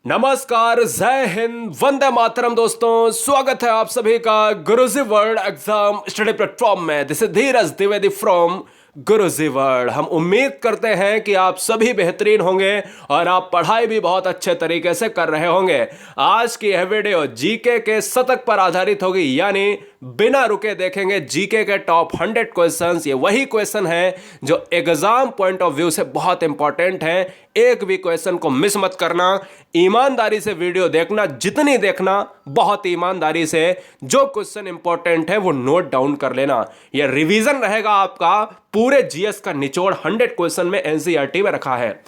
नमस्कार, जय हिंद, वंदे मातरम। दोस्तों, स्वागत है आप सभी का गुरुजी वर्ल्ड एग्जाम स्टडी प्लेटफॉर्म में। This is Dheeraj Dwivedi from Guruji world. हम उम्मीद करते हैं कि आप सभी बेहतरीन होंगे और आप पढ़ाई भी बहुत अच्छे तरीके से कर रहे होंगे। आज की यह वीडियो जीके के शतक पर आधारित होगी, यानी बिना रुके देखेंगे जीके के टॉप 100 क्वेश्चंस। ये वही क्वेश्चन है जो एग्जाम पॉइंट ऑफ व्यू से बहुत इंपॉर्टेंट है। एक भी क्वेश्चन को मिस मत करना, ईमानदारी से वीडियो देखना, जितनी देखना बहुत ईमानदारी से। जो क्वेश्चन इंपॉर्टेंट है वो नोट डाउन कर लेना। यह रिवीजन रहेगा आपका पूरे जीएस का निचोड़ 100 क्वेश्चन में एनसीईआरटी में रखा है।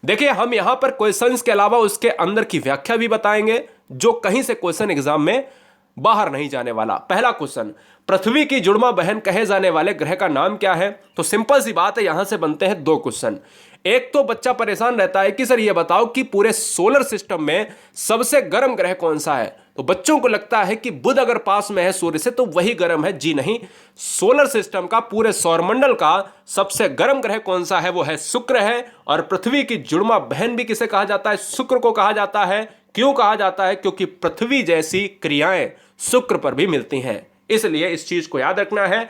देखिए, हम यहां पर क्वेश्चंस के अलावा उसके अंदर की व्याख्या भी बताएंगे, जो कहीं से क्वेश्चन एग्जाम में बाहर नहीं जाने वाला। पहला क्वेश्चन, पृथ्वी की जुड़वा बहन कहे जाने वाले ग्रह का नाम क्या है? तो सिंपल सी बात है, यहां से बनते हैं दो क्वेश्चन। एक तो बच्चा परेशान रहता है कि सर ये बताओ कि पूरे सोलर सिस्टम में सबसे गर्म ग्रह कौन सा है। तो बच्चों को लगता है कि बुध अगर पास में है सूर्य से तो वही गर्म है। जी नहीं, सोलर सिस्टम का, पूरे सौरमंडल का सबसे गर्म ग्रह कौन सा है? वो है शुक्र है। और पृथ्वी की जुड़वा बहन भी किसे कहा जाता है? शुक्र को कहा जाता है। क्यों कहा जाता है? क्योंकि पृथ्वी जैसी क्रियाएं शुक्र पर भी मिलती हैं, इसलिए इस चीज को याद रखना है।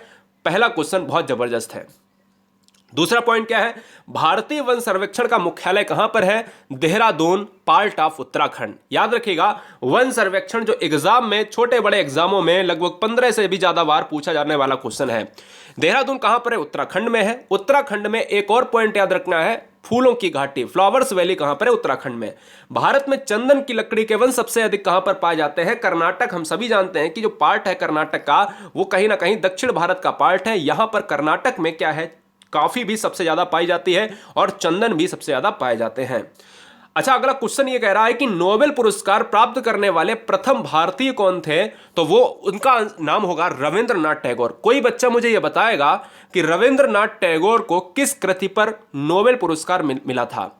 पहला क्वेश्चन बहुत जबरदस्त है। दूसरा पॉइंट क्या है? भारतीय वन सर्वेक्षण का मुख्यालय कहां पर है? Dehradun, part of Uttarakhand. याद रखिएगा, वन सर्वेक्षण जो एग्जाम में, छोटे बड़े एग्जामों में लगभग 15 से भी ज्यादा बार पूछा जाने वाला क्वेश्चन है। देहरादून कहां पर है? उत्तराखंड में है। उत्तराखंड में एक और पॉइंट याद रखना है, फूलों की घाटी, फ्लावर्स वैली कहां पर है? उत्तराखंड में। भारत में चंदन की लकड़ी के वन सबसे अधिक कहां पर पाए जाते हैं? कर्नाटक। हम सभी जानते हैं कि जो पार्ट है कर्नाटक का, वो कहीं ना कहीं दक्षिण भारत का पार्ट है। यहां पर कर्नाटक में क्या है? कॉफी भी सबसे ज्यादा पाई जाती है और चंदन भी सबसे ज्यादा पाए जाते हैं। अच्छा, अगला क्वेश्चन ये कह रहा है कि नोबेल पुरस्कार प्राप्त करने वाले प्रथम भारतीय कौन थे? तो वो, उनका नाम होगा रविंद्रनाथ टैगोर। कोई बच्चा मुझे ये बताएगा कि रविंद्रनाथ टैगोर को किस कृति पर नोबेल पुरस्कार मिला था?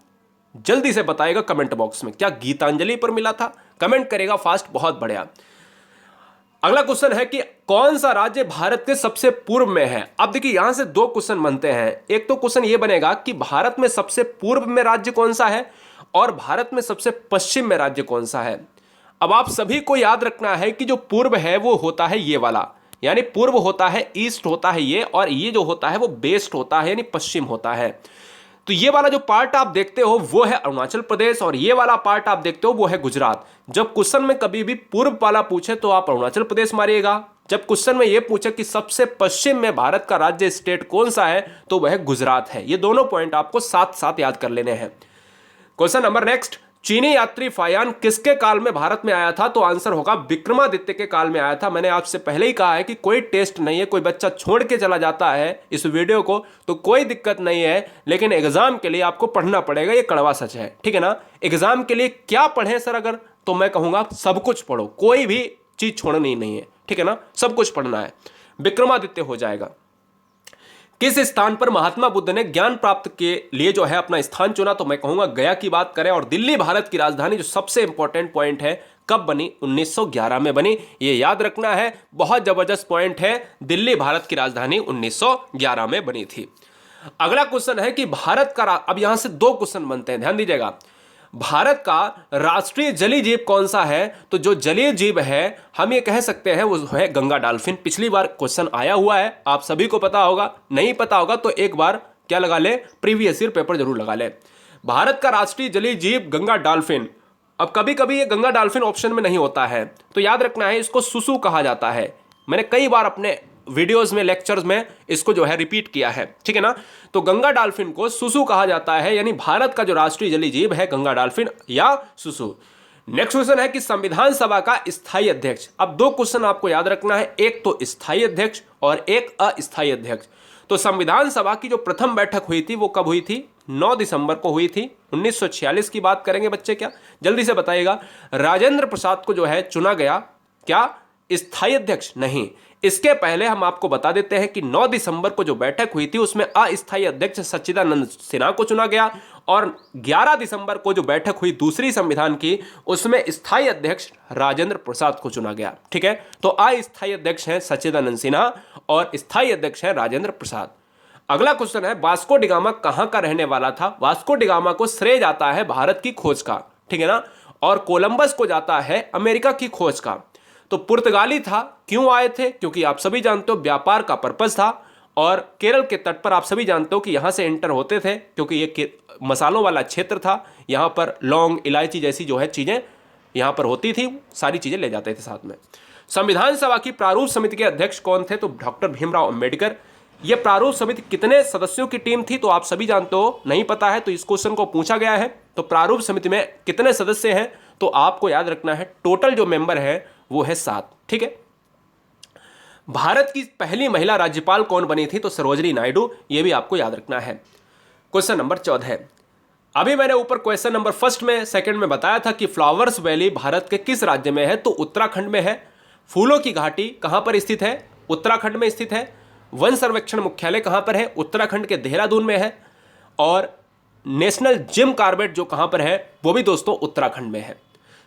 जल्दी से बताएगा कमेंट बॉक्स में। क्या गीतांजलि पर मिला था? कमेंट करेगा फास्ट, बहुत बढ़िया। अगला क्वेश्चन है कि कौन सा राज्य भारत के सबसे पूर्व में है? अब देखिए, यहां से दो क्वेश्चन बनते हैं। एक तो क्वेश्चन ये बनेगा कि भारत में सबसे पूर्व में राज्य कौन सा है और भारत में सबसे पश्चिम में राज्य कौन सा है। अब आप सभी को याद रखना है कि जो पूर्व है वो होता है ये वाला, यानी पूर्व होता है, ईस्ट होता है ये, और ये जो होता है वो वेस्ट होता है, यानी पश्चिम होता है। तो ये वाला जो पार्ट आप देखते हो वो है अरुणाचल प्रदेश, और ये वाला पार्ट आप देखते हो वो है गुजरात। जब क्वेश्चन में कभी भी पूर्व वाला पूछे तो आप अरुणाचल प्रदेश मारिएगा। जब क्वेश्चन में ये पूछे कि सबसे पश्चिम में भारत का राज्य, स्टेट कौन सा है, तो वह गुजरात है। ये दोनों पॉइंट आपको साथ साथ याद कर लेने हैं। क्वेश्चन नंबर नेक्स्ट, चीनी यात्री फायान किसके काल में भारत में आया था? तो आंसर होगा विक्रमादित्य के काल में आया था। मैंने आपसे पहले ही कहा है कि कोई टेस्ट नहीं है, कोई बच्चा छोड़ के चला जाता है इस वीडियो को तो कोई दिक्कत नहीं है, लेकिन एग्जाम के लिए आपको पढ़ना पड़ेगा, ये कड़वा सच है, ठीक है ना। एग्जाम के लिए क्या पढ़ें सर? अगर तो मैं कहूंगा सब कुछ पढ़ो, कोई भी चीज छोड़नी नहीं है, ठीक है ना, सब कुछ पढ़ना है। विक्रमादित्य हो जाएगा। किस स्थान पर महात्मा बुद्ध ने ज्ञान प्राप्त के लिए जो है अपना स्थान चुना? तो मैं कहूंगा गया की बात करें। और दिल्ली भारत की राजधानी, जो सबसे इंपॉर्टेंट पॉइंट है, कब बनी? 1911 में बनी। ये याद रखना है, बहुत जबरदस्त पॉइंट है। दिल्ली भारत की राजधानी 1911 में बनी थी। अगला क्वेश्चन है कि भारत का, अब यहां से दो क्वेश्चन बनते हैं, ध्यान दीजिएगा। भारत का राष्ट्रीय जलीय जीव कौन सा है? तो जो जलीय जीव है हम ये कह सकते हैं वो है गंगा डॉल्फिन। पिछली बार क्वेश्चन आया हुआ है, आप सभी को पता होगा। नहीं पता होगा तो एक बार क्या लगा ले, प्रीवियस ईयर पेपर जरूर लगा ले। भारत का राष्ट्रीय जलीय जीव गंगा डॉल्फिन। अब कभी कभी ये गंगा डॉल्फिन ऑप्शन में नहीं होता है, तो याद रखना है इसको सुसु कहा जाता है। मैंने कई बार अपने वीडियोस में, लेक्चर्स में इसको जो है रिपीट किया है, ठीक है ना। तो गंगा डॉल्फिन को सुसु कहा जाता है, यानी भारत का जो राष्ट्रीय जलीय जीव है गंगा डॉल्फिन या सुसु। नेक्स्ट क्वेश्चन है कि संविधान सभा का स्थायी अध्यक्ष। अब दो क्वेश्चन आपको याद रखना है, एक तो स्थायी अध्यक्ष और एक अस्थायी अध्यक्ष। तो संविधान सभा की जो प्रथम बैठक हुई थी वो कब हुई थी? 9 दिसंबर को हुई थी। 1946 की बात करेंगे बच्चे, क्या जल्दी से बताइएगा। राजेंद्र प्रसाद को जो है चुना गया, क्या स्थायी अध्यक्ष? नहीं, इसके पहले हम आपको बता देते हैं कि 9 दिसंबर को जो बैठक हुई थी उसमें अस्थायी अध्यक्ष सच्चिदानंद सिन्हा को चुना गया, और 11 दिसंबर को जो बैठक हुई दूसरी संविधान की, उसमें स्थायी अध्यक्ष राजेंद्र प्रसाद को चुना गया, ठीक है। तो अस्थायी अध्यक्ष हैं सच्चिदानंद सिन्हा और स्थायी अध्यक्ष हैं राजेंद्र प्रसाद। अगला क्वेश्चन है, वास्को डिगामा कहां का रहने वाला था? वास्को डिगामा को श्रेय जाता है भारत की खोज का, ठीक है ना। और कोलंबस को जाता है अमेरिका की खोज का। तो पुर्तगाली था, क्यों आए थे? क्योंकि आप सभी जानते हो व्यापार का पर्पस था, और केरल के तट पर आप सभी जानते हो कि यहां से एंटर होते थे, क्योंकि ये मसालों वाला क्षेत्र था। यहां पर लौंग, इलायची जैसी जो है चीजें यहां पर होती थी, सारी चीजें ले जाते थे साथ में। संविधान सभा की प्रारूप समिति के अध्यक्ष कौन थे? तो डॉक्टर भीमराव अंबेडकर। यह प्रारूप समिति कितने सदस्यों की टीम थी? तो आप सभी जानते हो, नहीं पता है तो इस क्वेश्चन को पूछा गया है। तो प्रारूप समिति में कितने सदस्य हैं? तो आपको याद रखना है टोटल जो मेंबर है वो है 7। ठीक है। भारत की पहली महिला राज्यपाल कौन बनी थी? तो सरोजिनी नायडू। यह भी आपको याद रखना है। Question number 14। अभी मैंने ऊपर क्वेश्चन नंबर फर्स्ट में, सेकंड में बताया था कि फ्लावर्स वैली भारत के किस राज्य में है? तो उत्तराखंड में है। फूलों की घाटी कहां पर स्थित है? उत्तराखंड में स्थित है। वन सर्वेक्षण मुख्यालय कहां पर है? उत्तराखंड के देहरादून में है। और नेशनल जिम कार्बेट जो कहां पर है वो भी दोस्तों उत्तराखंड में है।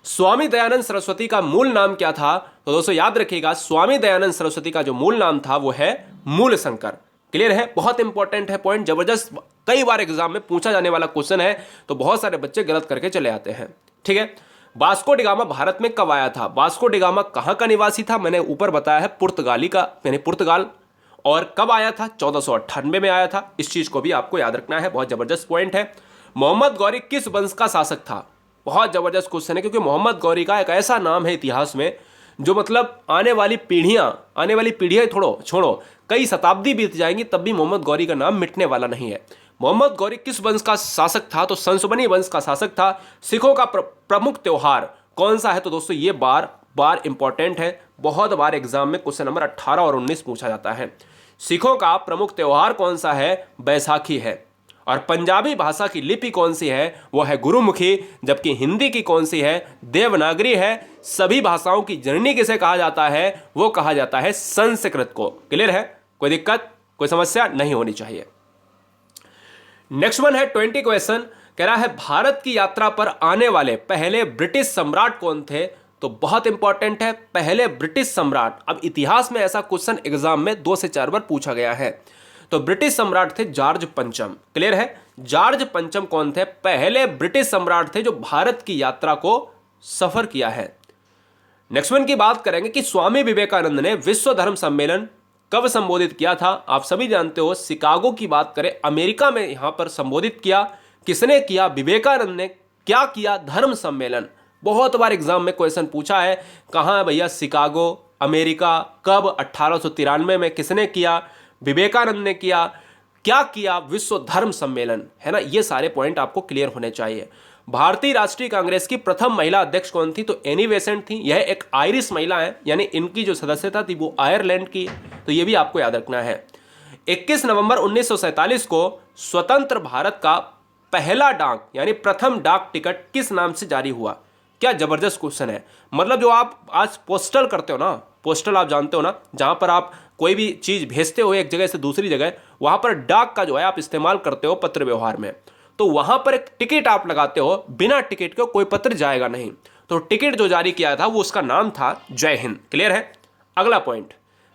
स्वामी दयानंद सरस्वती का मूल नाम क्या था? तो दोस्तों याद रखिएगा, स्वामी दयानंद सरस्वती का जो मूल नाम था वो है मूल शंकर। क्लियर है? बहुत इंपॉर्टेंट है पॉइंट, जबरदस्त, कई बार एग्जाम में पूछा जाने वाला क्वेश्चन है, तो बहुत सारे बच्चे गलत करके चले आते हैं। ठीक है। वास्को डिगामा भारत में कब आया था? वास्को डिगामा कहां का निवासी था? मैंने ऊपर बताया है पुर्तगाली का, यानी पुर्तगाल। और कब आया था? 1498 में आया था। इस चीज को भी आपको याद रखना है, बहुत जबरदस्त पॉइंट है। मोहम्मद गौरी किस वंश का शासक था? बहुत जबरदस्त क्वेश्चन है, क्योंकि मोहम्मद गौरी का एक ऐसा नाम है इतिहास में जो मतलब आने वाली पीढ़ियां छोड़ो कई शताब्दी बीत जाएंगी तब भी मोहम्मद गौरी का नाम मिटने वाला नहीं है। मोहम्मद गौरी किस वंश का शासक था? तो संसबनी वंश का शासक था। सिखों का प्रमुख त्योहार कौन सा है? तो दोस्तों ये बार इंपॉर्टेंट है, बहुत बार एग्जाम में क्वेश्चन नंबर 18 और 19 पूछा जाता है। सिखों का प्रमुख त्योहार कौन सा है? बैसाखी है। और पंजाबी भाषा की लिपि कौन सी है? वो है गुरुमुखी। जबकि हिंदी की कौन सी है? देवनागरी है। सभी भाषाओं की जननी किसे कहा जाता है? वो कहा जाता है संस्कृत को। क्लियर है? कोई दिक्कत, कोई समस्या नहीं होनी चाहिए। नेक्स्ट वन है 20 क्वेश्चन, कह रहा है भारत की यात्रा पर आने वाले पहले ब्रिटिश सम्राट कौन थे? तो बहुत इंपॉर्टेंट है, पहले ब्रिटिश सम्राट। अब इतिहास में ऐसा क्वेश्चन एग्जाम में 2 से 4 बार पूछा गया है। तो ब्रिटिश सम्राट थे जॉर्ज पंचम। क्लियर है? जॉर्ज पंचम कौन थे? पहले ब्रिटिश सम्राट थे जो भारत की यात्रा को सफर किया है। नेक्स्ट वन की बात करेंगे कि स्वामी विवेकानंद ने विश्व धर्म सम्मेलन कब संबोधित किया था? आप सभी जानते हो, शिकागो की बात करें, अमेरिका में यहां पर संबोधित किया। किसने किया? विवेकानंद ने। क्या किया? धर्म सम्मेलन। बहुत बार एग्जाम में क्वेश्चन पूछा है, कहां है भैया? Chicago, America. कब? 1893 में। किसने किया? विवेकानंद ने किया। क्या किया? विश्व धर्म सम्मेलन, है ना। ये सारे पॉइंट आपको क्लियर होने चाहिए। भारतीय राष्ट्रीय कांग्रेस की प्रथम महिला अध्यक्ष कौन थी? तो एनी बेसेंट थी। यह एक आयरिश महिला है, यानी इनकी जो सदस्यता थी वो आयरलैंड की। तो ये भी आपको याद रखना है। 21 नवंबर 1947 को स्वतंत्र भारत का पहला डाक यानी प्रथम डाक टिकट किस नाम से जारी हुआ? क्या जबरदस्त क्वेश्चन है। मतलब जो आप आज पोस्टल करते हो ना, पोस्टल आप जानते हो ना, जहां पर आप कोई भी चीज भेजते हो एक जगह से दूसरी जगह, वहां पर डाक का जो है आप इस्तेमाल करते हो पत्र व्यवहार में। तो वहां पर एक टिकट आप लगाते हो, बिना टिकट के कोई पत्र जाएगा नहीं। तो टिकट जो जारी किया था वो उसका नाम था जय हिंद। क्लियर है? अगला पॉइंट,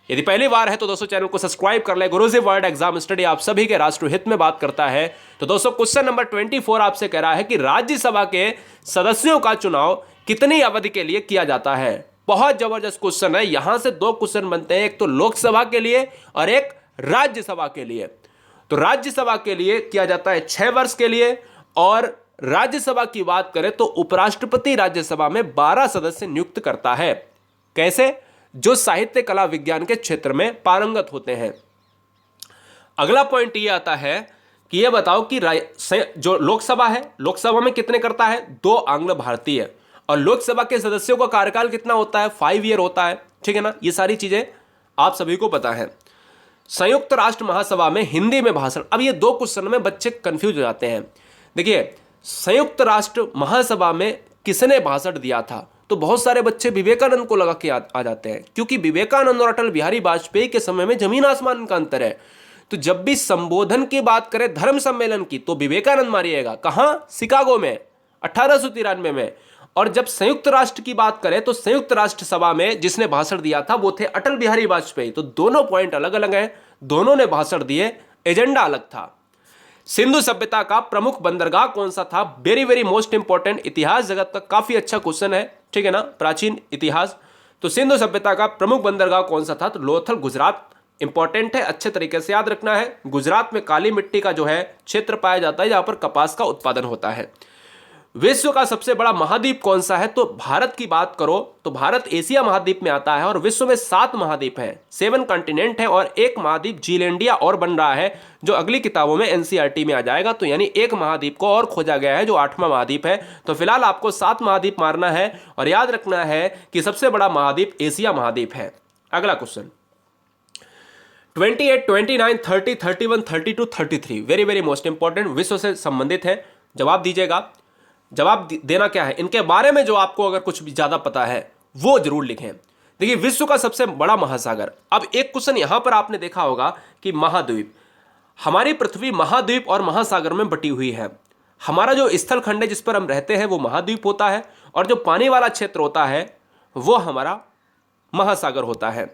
यदि पहली बार है तो दोस्तों चैनल को सब्सक्राइब कर ले। गुरुजी वर्ल्ड एग्जाम स्टडी आप सभी के राष्ट्रहित में बात करता है। तो दोस्तों क्वेश्चन नंबर 24 आपसे कह रहा है कि राज्यसभा के सदस्यों का चुनाव कितनी अवधि के लिए किया जाता है? बहुत जबरदस्त क्वेश्चन है। यहां से 2 क्वेश्चन बनते हैं, एक तो लोकसभा के लिए और एक राज्यसभा के लिए। तो राज्यसभा के लिए किया जाता है 6 वर्ष के लिए, और राज्यसभा की बात करें तो उपराष्ट्रपति राज्यसभा में 12 सदस्य नियुक्त करता है। कैसे? जो साहित्य कला विज्ञान के क्षेत्र में पारंगत होते हैं। अगला पॉइंट यह आता है कि यह बताओ कि जो लोकसभा है, लोकसभा में कितने करता है? 2 आंग्ल भारतीय। और लोकसभा के सदस्यों का कार्यकाल कितना होता है? 5 ईयर होता है। ठीक है ना? ये सारी चीजें आप सभी को पता है। संयुक्त राष्ट्र महासभा में हिंदी में भाषण। अब ये 2 क्वेश्चन में बच्चे कंफ्यूज हो जाते हैं। देखिए, संयुक्त राष्ट्र महासभा में किसने भाषण दिया था? तो बहुत सारे बच्चे विवेकानंद को लगा के आ जाते हैं, क्योंकि विवेकानंद और अटल बिहारी वाजपेयी के समय में जमीन आसमान का अंतर है। तो जब भी संबोधन की बात करें धर्म सम्मेलन की, तो विवेकानंद मारिएगा। कहां? शिकागो में 1893 में। और जब संयुक्त राष्ट्र की बात करें तो संयुक्त राष्ट्र सभा में जिसने भाषण दिया था वो थे अटल बिहारी वाजपेयी। तो दोनों पॉइंट अलग अलग हैं, दोनों ने भाषण दिए, एजेंडा अलग था। सिंधु सभ्यता का प्रमुख बंदरगाह कौन सा था? वेरी वेरी मोस्ट इंपॉर्टेंट, इतिहास जगत का काफी अच्छा क्वेश्चन है, ठीक है ना, प्राचीन इतिहास। तो सिंधु सभ्यता का प्रमुख बंदरगाह कौन सा था? तो लोथल, गुजरात। इंपॉर्टेंट है, अच्छे तरीके से याद रखना है। गुजरात में काली मिट्टी का जो है क्षेत्र पाया जाता है, जहां पर कपास का उत्पादन होता है। विश्व का सबसे बड़ा महाद्वीप कौन सा है? तो भारत की बात करो तो भारत एशिया महाद्वीप में आता है और विश्व में 7 महाद्वीप हैं, 7 कॉन्टिनेंट है, और एक महाद्वीप जीलैंडिया और बन रहा है, जो अगली किताबों में एनसीईआरटी में आ जाएगा। तो यानी एक महाद्वीप को और खोजा गया है जो 8वां महाद्वीप है। तो फिलहाल आपको 7 महाद्वीप मारना है और याद रखना है कि सबसे बड़ा महाद्वीप एशिया महाद्वीप है। अगला question 28, 29, 30, 31, 32, 33 very very most important, विश्व से संबंधित है। जवाब दीजिएगा। जवाब देना क्या है, इनके बारे में जो आपको अगर कुछ भी ज्यादा पता है वो जरूर लिखें। देखिए, विश्व का सबसे बड़ा महासागर। अब एक क्वेश्चन यहां पर आपने देखा होगा कि महाद्वीप, हमारी पृथ्वी महाद्वीप और महासागर में बटी हुई है। हमारा जो स्थल खंड है जिस पर हम रहते हैं वो महाद्वीप होता है, और जो पानी वाला क्षेत्र होता है वो हमारा महासागर होता है।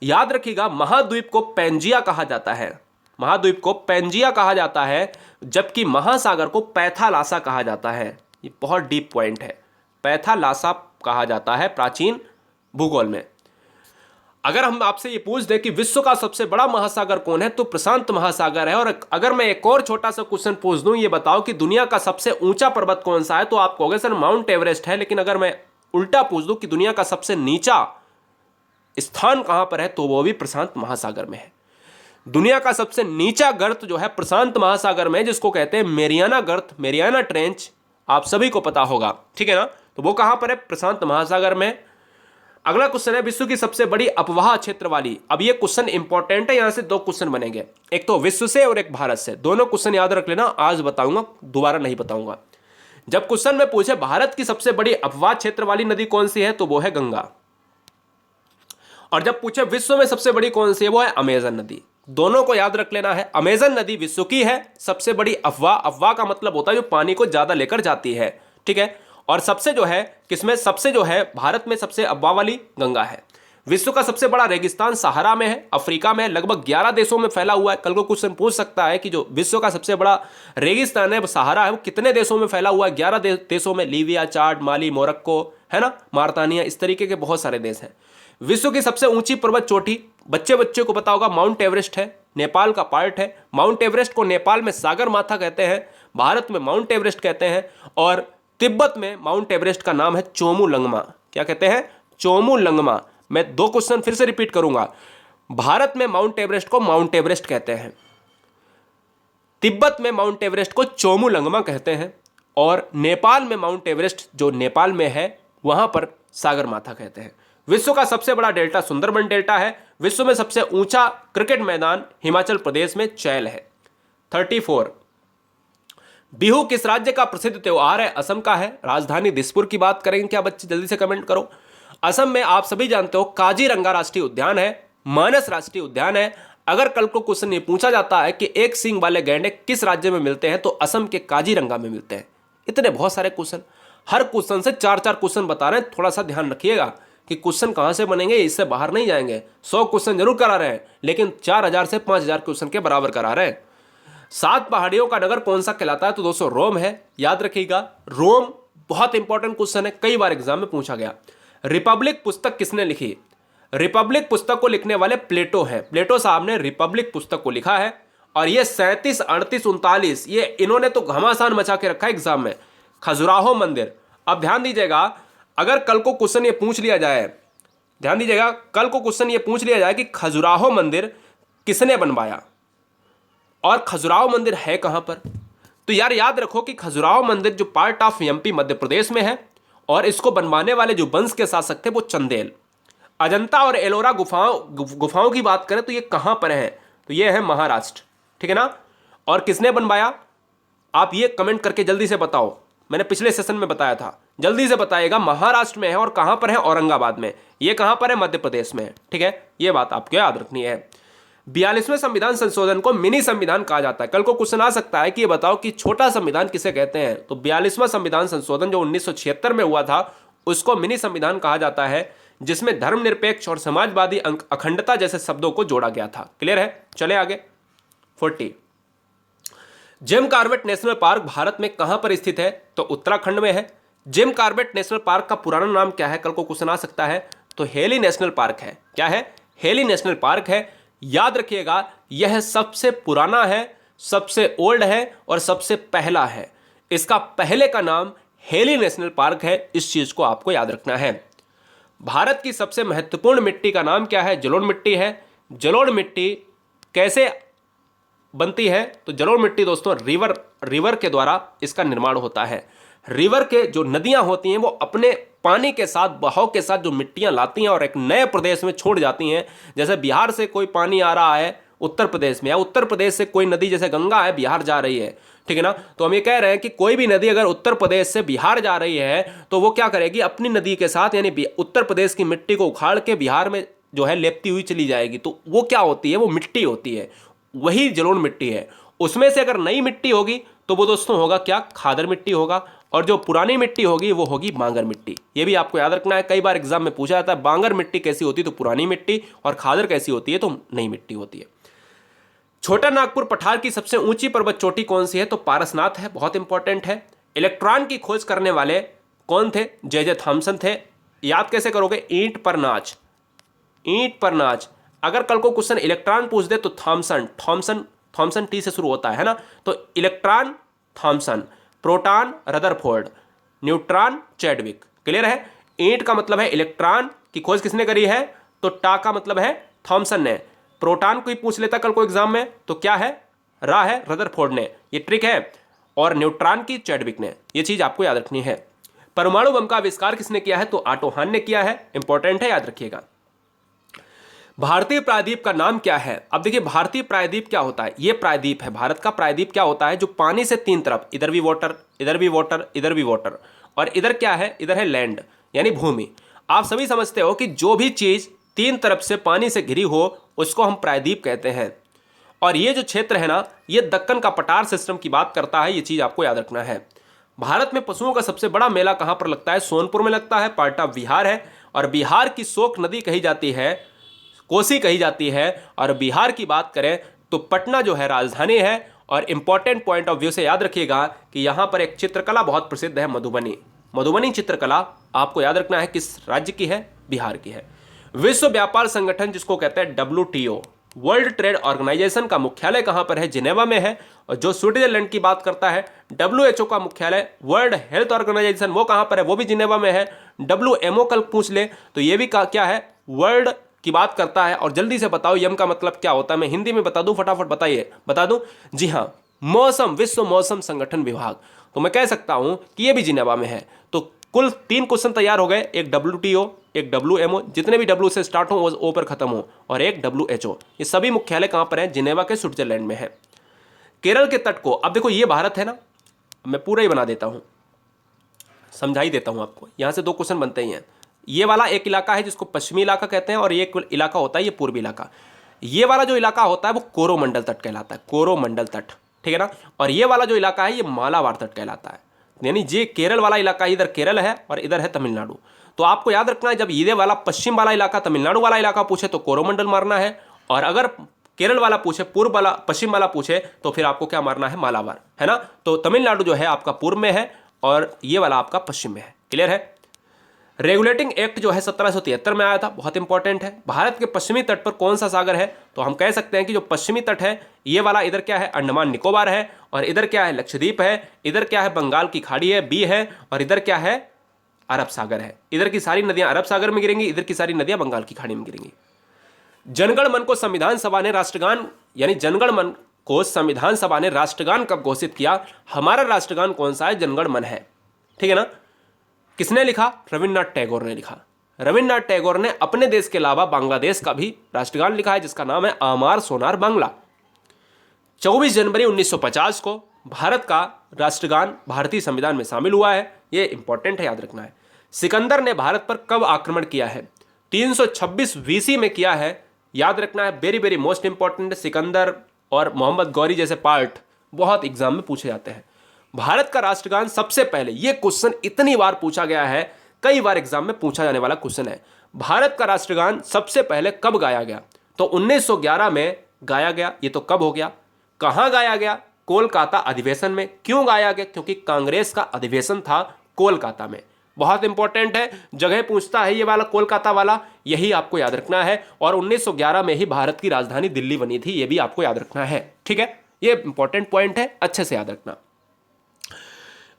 याद रखिएगा, महाद्वीप को पैंजिया कहा जाता है, महाद्वीप को पैंजिया कहा जाता है, जबकि महासागर को पैथालासा कहा जाता है। ये बहुत डीप पॉइंट है, पैथालासा कहा जाता है प्राचीन भूगोल में। अगर हम आपसे ये पूछ दें कि विश्व का सबसे बड़ा महासागर कौन है, तो प्रशांत महासागर है। और अगर मैं एक और छोटा सा क्वेश्चन पूछ दूं, ये बताओ कि दुनिया का सबसे ऊंचा पर्वत कौन सा है, तो आप कहोगे सर माउंट एवरेस्ट है। लेकिन अगर मैं उल्टा पूछ दूं कि दुनिया का सबसे नीचा स्थान कहां पर है, तो वो भी प्रशांत महासागर में है। दुनिया का सबसे नीचा गर्त जो है प्रशांत महासागर में, जिसको कहते हैं मेरियाना गर्त, मेरियाना ट्रेंच, आप सभी को पता होगा, ठीक है ना। तो वो कहां पर है? प्रशांत महासागर में। अगला क्वेश्चन है विश्व की सबसे बड़ी अपवाह क्षेत्र वाली। अब ये क्वेश्चन इंपॉर्टेंट है, यहां से 2 क्वेश्चन बनेंगे, एक तो विश्व से और एक भारत से। दोनों क्वेश्चन याद रख लेना, आज बताऊंगा, दोबारा नहीं बताऊंगा। जब क्वेश्चन में पूछे भारत की सबसे बड़ी अपवाह क्षेत्र वाली नदी कौन सी है, तो वो है गंगा। और जब पूछे विश्व में सबसे बड़ी कौन सी है, वो है अमेजन नदी। दोनों को याद रख लेना है। अमेजन नदी विश्व की है सबसे बड़ी अफवाह। अफवाह का मतलब होता है जो पानी को ज्यादा लेकर जाती है, ठीक है। और सबसे जो है किसमें, सबसे जो है भारत में सबसे अफवाह वाली गंगा है। विश्व का सबसे बड़ा रेगिस्तान सहारा में है, अफ्रीका में है, लगभग 11 देशों में फैला हुआ है। कल को क्वेश्चन पूछ सकता है कि जो विश्व का सबसे बड़ा रेगिस्तान है वो सहारा है, वो कितने देशों में फैला हुआ है? 11 देशों में, लीबिया, चाड, माली, मोरक्को, है ना, मार्तानिया, इस तरीके के बहुत सारे देश हैं। विश्व की सबसे ऊंची पर्वत चोटी, बच्चे को पता होगा, माउंट एवरेस्ट है, नेपाल का पार्ट है। माउंट एवरेस्ट को नेपाल में सागर माथा कहते हैं, भारत में माउंट एवरेस्ट कहते हैं, और तिब्बत में माउंट एवरेस्ट का नाम है चोमुलंगमा। क्या कहते हैं? चोमुलंगमा। मैं 2 क्वेश्चन फिर से रिपीट करूंगा। भारत में माउंट एवरेस्ट को माउंट एवरेस्ट कहते हैं, तिब्बत में माउंट एवरेस्ट को चोमुलंगमा कहते हैं, और नेपाल में माउंट एवरेस्ट जो नेपाल में है वहां पर सागर माथा कहते हैं। विश्व का सबसे बड़ा डेल्टा सुंदरबन डेल्टा है। विश्व में सबसे ऊंचा क्रिकेट मैदान हिमाचल प्रदेश में चैल है। 34, बिहू किस राज्य का प्रसिद्ध त्योहार है? असम का है। राजधानी दिसपुर की बात करेंगे क्या बच्चे? जल्दी से कमेंट करो। असम में आप सभी जानते हो काजीरंगा राष्ट्रीय उद्यान है, मानस राष्ट्रीय उद्यान है। अगर कल को क्वेश्चन ये पूछा जाता है कि एक सींग वाले गैंडे किस राज्य में मिलते हैं, तो असम के काजीरंगा में मिलते हैं। इतने बहुत सारे क्वेश्चन, हर क्वेश्चन से 4-4 क्वेश्चन बता रहे हैं। थोड़ा सा ध्यान रखिएगा कि क्वेश्चन कहां से बनेंगे, इससे बाहर नहीं जाएंगे। 100 क्वेश्चन जरूर करा रहे हैं, लेकिन 4000 से 5000 क्वेश्चन के बराबर करा रहे हैं। 7 पहाड़ियों का नगर कौन सा कहलाता है? तो दोस्तों रोम है। याद रखिएगा, रोम बहुत इंपॉर्टेंट क्वेश्चन है, कई बार एग्जाम में पूछा गया। रिपब्लिक पुस्तक किसने लिखी? रिपब्लिक पुस्तक को लिखने वाले प्लेटो हैं। प्लेटो साहब ने रिपब्लिक पुस्तक को लिखा है, और ये 37, 38, 39 ये इन्होंने तो घमासान मचा के रखा है एग्जाम में। खजुराहो मंदिर, अब ध्यान दीजिएगा, अगर कल को क्वेश्चन ये पूछ लिया जाए, ध्यान दीजिएगा, कल को क्वेश्चन ये पूछ लिया जाए कि खजुराहो मंदिर किसने बनवाया और खजुराहो मंदिर है कहां पर, तो यार याद रखो कि खजुराहो मंदिर जो part of MP Madhya Pradesh में है, और इसको बनवाने वाले जो वंश के शासक थे वो चंदेल। अजंता और एलोरा गुफाओं की बात करें तो ये कहां पर है? तो ये है महाराष्ट्र, ठीक है ना। और किसने बनवाया? आप ये कमेंट करके जल्दी से बताओ। मैंने पिछले सेशन में बताया था, जल्दी से बताइएगा। महाराष्ट्र में है, और कहां पर है? औरंगाबाद में। ये कहां पर है? मध्य प्रदेश में है, ठीक है। ये बात आपको याद रखनी है। 42वें संविधान संशोधन को मिनी संविधान कहा जाता है। कल को क्वेश्चन आ सकता है कि ये बताओ कि छोटा संविधान किसे कहते हैं? तो 42वां संविधान संशोधन जो 1976 में हुआ था, उसको मिनी संविधान कहा जाता है, जिसमें धर्मनिरपेक्ष और समाजवादी अखंडता जैसे शब्दों को जोड़ा गया था। क्लियर है? चले आगे। 40, Jim Corbett national park Bharat में कहां पर स्थित है? तो उत्तराखंड में है। जिम कॉर्बेट नेशनल पार्क का पुराना नाम क्या है? कल को क्वेश्चन आ सकता है। तो हेली नेशनल पार्क है। क्या है? हेली नेशनल पार्क है। याद रखिएगा, यह सबसे पुराना है, सबसे ओल्ड है और सबसे पहला है। इसका पहले का नाम हेली नेशनल पार्क है। इस चीज को आपको याद रखना है। भारत की सबसे महत्वपूर्ण मिट्टी का नाम क्या है? जलोढ़ मिट्टी है। जलोढ़ मिट्टी कैसे बनती है? तो जलोढ़ मिट्टी दोस्तों रिवर के द्वारा इसका निर्माण होता है। रिवर के जो नदियां होती हैं वो अपने पानी के साथ, बहाव के साथ जो मिट्टियां लाती हैं और एक नए प्रदेश में छोड़ जाती हैं। जैसे बिहार से कोई पानी आ रहा है उत्तर प्रदेश में, या उत्तर प्रदेश से कोई नदी जैसे गंगा है बिहार जा रही है, ठीक है ना। तो हम ये कह रहे हैं कि कोई भी नदी अगर उत्तर प्रदेश से बिहार जा रही है तो वो क्या करेगी? अपनी नदी के साथ यानी उत्तर प्रदेश की मिट्टी को उखाड़ के बिहार में जो है लेपती हुई चली जाएगी। तो वो क्या होती है? वो मिट्टी होती है, वही जलोढ़ मिट्टी है। उसमें से अगर नई मिट्टी होगी तो वो दोस्तों होगा क्या? खादर मिट्टी होगा। और जो पुरानी मिट्टी होगी वो होगी बांगर मिट्टी। ये भी आपको याद रखना है, कई बार एग्जाम में पूछा जाता है बांगर मिट्टी कैसी होती है? तो पुरानी मिट्टी। और खादर कैसी होती है? तो नई मिट्टी होती है। छोटा नागपुर पठार की सबसे ऊंची पर्वत चोटी कौन सी है? तो पारसनाथ है। बहुत इंपॉर्टेंट है। इलेक्ट्रॉन की खोज करने वाले कौन थे? जे थॉमसन थे। याद कैसे करोगे? ईंट पर नाच। ईंट पर नाच। अगर कल को क्वेश्चन इलेक्ट्रॉन पूछ दे तो थॉमसन टी से शुरू होता है ना। तो electron Thomson, proton Rutherford, neutron Chadwick. Clear है? ईंट का मतलब है इलेक्ट्रॉन की खोज किसने करी है? तो टा का मतलब है थॉमसन ने। प्रोटॉन को ही पूछ लेता कल को एग्जाम में तो क्या है? रा है रदरफोर्ड ने। ये ट्रिक है। और न्यूट्रॉन की चैडविक ने। ये चीज आपको याद रखनी है। परमाणु बम का आविष्कार किसने किया है? तो ऑटो हान ने किया है। इंपॉर्टेंट है, याद रखिएगा। भारतीय प्रायद्वीप का नाम क्या है? अब देखिए भारतीय प्रायद्वीप क्या होता है? ये प्रायद्वीप है। भारत का प्रायद्वीप क्या होता है? जो पानी से तीन तरफ, इधर भी वाटर, इधर भी वाटर, इधर भी वाटर, और इधर क्या है? इधर है लैंड यानी भूमि। आप सभी समझते हो कि जो भी चीज तीन तरफ से पानी से घिरी हो उसको हम प्रायद्वीप कहते हैं। और ये जो क्षेत्र है ना, ये दक्कन का पठार सिस्टम की बात करता है। ये चीज आपको याद रखना है। भारत में पशुओं का सबसे बड़ा मेला कहां पर लगता है? सोनपुर में लगता है। पार्ट ऑफ बिहार है। और बिहार की शोक नदी कही जाती है, कोसी कही जाती है। और बिहार की बात करें तो पटना जो है राजधानी है। और इंपॉर्टेंट पॉइंट ऑफ व्यू से याद रखिएगा कि यहां पर एक चित्रकला बहुत प्रसिद्ध है, मधुबनी। मधुबनी चित्रकला आपको याद रखना है किस राज्य की है? बिहार की है। विश्व व्यापार संगठन जिसको कहते हैं WTO, वर्ल्ड ट्रेड ऑर्गेनाइजेशन का मुख्यालय कहां पर है? जिनेवा में है। और जो स्विट्जरलैंड की बात करता है, WHO का मुख्यालय, वर्ल्ड हेल्थ ऑर्गेनाइजेशन, वो कहां पर है? वो भी जिनेवा में है। WMO कल पूछ ले तो ये भी क्या है? वर्ल्ड की बात करता है। और जल्दी से बताओ यम का मतलब क्या होता है? मैं हिंदी में बता दूं, फटाफट बताइए। बता दूं? जी हां, मौसम, विश्व मौसम संगठन विभाग। तो मैं कह सकता हूं कि ये भी जिनेवा में है। तो कुल 3 क्वेश्चन तैयार हो गए। एक WTO, एक WMO, जितने भी W से स्टार्ट हो वो O पर खत्म हो, और एक WHO। ये सभी मुख्यालय कहां पर है? जिनेवा के स्विट्जरलैंड में है। केरल के तट को, अब देखो ये भारत है ना, मैं पूरा ही बना देता हूं, समझा ही देता हूं आपको। यहां से 2 क्वेश्चन बनते ही हैं। ये वाला एक इलाका है जिसको पश्चिमी इलाका कहते हैं, और ये एक इलाका होता है ये पूर्वी इलाका। ये वाला जो इलाका होता है वो कोरोमंडल तट कहलाता है। कोरोमंडल तट, ठीक है ना। और ये वाला जो इलाका है ये मालाबार तट कहलाता है। यानी ये केरल वाला इलाका, इधर केरल है और इधर है तमिलनाडु। तो आपको याद रखना है, जब ये वाला पश्चिम वाला इलाका, तमिलनाडु वाला इलाका पूछे तो कोरोमंडल मारना है। और अगर केरल वाला पूछे, पूर्व वाला, पश्चिम वाला पूछे तो फिर आपको क्या मारना है? मालाबार, है ना। तो तमिलनाडु जो है आपका पूर्व में है और ये वाला आपका पश्चिम में है। क्लियर है? रेगुलेटिंग एक्ट जो है 1773 में आया था। बहुत इंपॉर्टेंट है। भारत के पश्चिमी तट पर कौन सा सागर है? तो हम कह सकते हैं कि जो पश्चिमी तट है ये वाला, इधर क्या है? अंडमान निकोबार है। और इधर क्या है? लक्षद्वीप है। इधर क्या है? बंगाल की खाड़ी है, बी है। और इधर क्या है? अरब सागर है। इधर की सारी नदियां अरब सागर में गिरेंगी, इधर की सारी नदियां बंगाल की खाड़ी में गिरेंगी। जनगण मन को संविधान सभा ने राष्ट्रगान, यानी जनगण मन को संविधान सभा ने राष्ट्रगान कब घोषित किया? हमारा राष्ट्रगान कौन सा है? जनगण मन है, ठीक है ना। किसने लिखा? रविन्द्रनाथ टैगोर ने लिखा। रविन्द्रनाथ टैगोर ने अपने देश के अलावा बांग्लादेश का भी राष्ट्रगान लिखा है जिसका नाम है आमार सोनार बांग्ला। 24 जनवरी 1950 को भारत का राष्ट्रगान भारतीय संविधान में शामिल हुआ है। यह इंपॉर्टेंट है, याद रखना है। सिकंदर ने भारत पर कब आक्रमण किया है? 326 BC में किया है। याद रखना है, very very most important. Sikandar और मोहम्मद गौरी जैसे पार्ट बहुत एग्जाम में पूछे जाते हैं। भारत का राष्ट्रगान सबसे पहले, यह क्वेश्चन इतनी बार पूछा गया है, कई बार एग्जाम में पूछा जाने वाला क्वेश्चन है। भारत का राष्ट्रगान सबसे पहले कब गाया गया? तो 1911 में गाया गया। ये तो कब हो गया? कहां गाया गया? कोलकाता अधिवेशन में। क्यों गाया गया? क्योंकि कांग्रेस का अधिवेशन था कोलकाता में। बहुत इंपॉर्टेंट है, जगह पूछता है ये वाला कोलकाता वाला, यही आपको याद रखना है। और 1911 में ही भारत की राजधानी दिल्ली बनी थी, ये भी आपको याद रखना है। ठीक है, ये इंपॉर्टेंट पॉइंट है, अच्छे से याद रखना।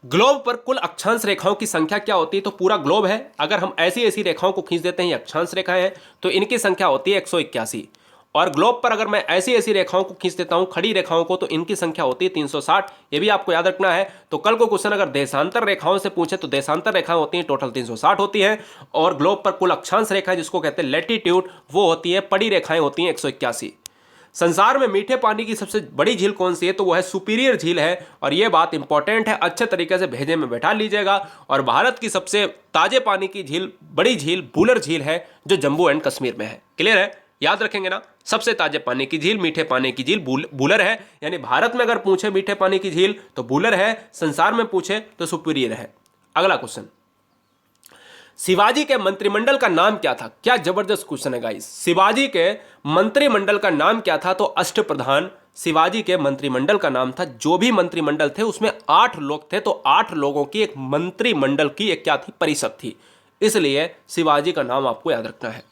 ग्लोब पर कुल अक्षांश रेखाओं की संख्या क्या होती है? तो पूरा ग्लोब है, अगर हम ऐसी ऐसी रेखाओं को खींच देते हैं, ये अक्षांश रेखाएं हैं, तो इनकी संख्या होती है 181। और ग्लोब पर अगर मैं ऐसी ऐसी रेखाओं को खींच देता हूं, खड़ी रेखाओं को, तो इनकी संख्या होती है 360। ये भी आपको याद रखना है। तो कल को क्वेश्चन अगर देशांतर रेखाओं से पूछे तो देशांतर रेखाएं होती हैं टोटल 360 होती हैं। और ग्लोब पर कुल अक्षांश रेखाएं जिसको कहते हैं लैटिट्यूड, वो होती है, पड़ी रेखाएं होती हैं 181। संसार में मीठे पानी की सबसे बड़ी झील कौन सी है? तो वो है सुपीरियर झील है। और ये बात इंपॉर्टेंट है, अच्छे तरीके से भेजे में बैठा लीजिएगा। और भारत की सबसे ताजे पानी की झील, बड़ी झील बूलर झील है, जो जम्मू एंड कश्मीर में है। क्लियर है, याद रखेंगे ना? सबसे ताजे पानी की झील, मीठे पानी की झील बूलर है। यानी भारत में अगर पूछे मीठे पानी की झील तो बूलर है, संसार में पूछे तो सुपीरियर है। अगला क्वेश्चन, शिवाजी के मंत्रिमंडल का नाम क्या था? क्या जबरदस्त क्वेश्चन है गाइस। शिवाजी के मंत्रिमंडल का नाम क्या था? तो अष्टप्रधान शिवाजी के मंत्रिमंडल का नाम था। जो भी मंत्रिमंडल थे उसमें 8 लोग थे, तो 8 लोगों की एक मंत्रिमंडल की एक क्या थी? परिषद थी। इसलिए शिवाजी का नाम आपको याद रखना है।